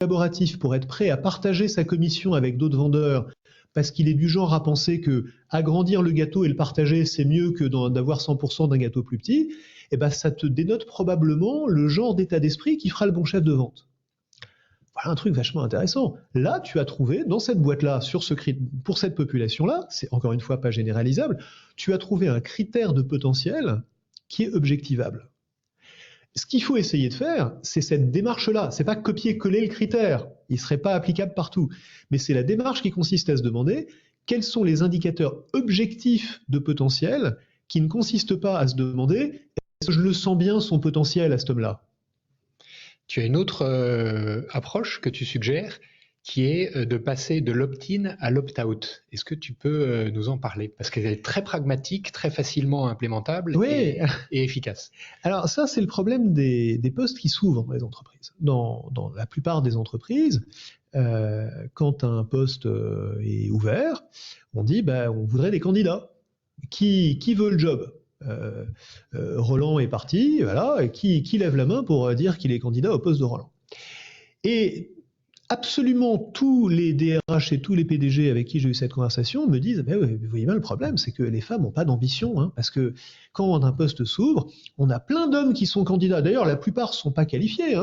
collaboratif pour être prêt à partager sa commission avec d'autres vendeurs, parce qu'il est du genre à penser que agrandir le gâteau et le partager, c'est mieux que d'avoir 100% d'un gâteau plus petit, eh ben, ça te dénote probablement le genre d'état d'esprit qui fera le bon chef de vente. Voilà un truc vachement intéressant. Là, tu as trouvé, dans cette boîte-là, pour cette population-là, c'est encore une fois pas généralisable, tu as trouvé un critère de potentiel qui est objectivable. Ce qu'il faut essayer de faire, c'est cette démarche-là. C'est pas copier-coller le critère. Il ne serait pas applicable partout. Mais c'est la démarche qui consiste à se demander quels sont les indicateurs objectifs de potentiel qui ne consistent pas à se demander est-ce que je le sens bien son potentiel à cet homme-là. Tu as une autre approche que tu suggères qui est de passer de l'opt-in à l'opt-out. Est-ce que tu peux nous en parler? Parce qu'elle est très pragmatique, très facilement implémentable et efficace. Alors ça, c'est le problème des postes qui s'ouvrent dans les entreprises. Dans la plupart des entreprises, quand un poste est ouvert, on dit on voudrait des candidats. Qui veut le job? Roland est parti, voilà, et qui lève la main pour dire qu'il est candidat au poste de Roland. Et absolument tous les DRH et tous les PDG avec qui j'ai eu cette conversation me disent vous voyez bien le problème, c'est que les femmes n'ont pas d'ambition, parce que quand un poste s'ouvre, on a plein d'hommes qui sont candidats. D'ailleurs, la plupart ne sont pas qualifiés,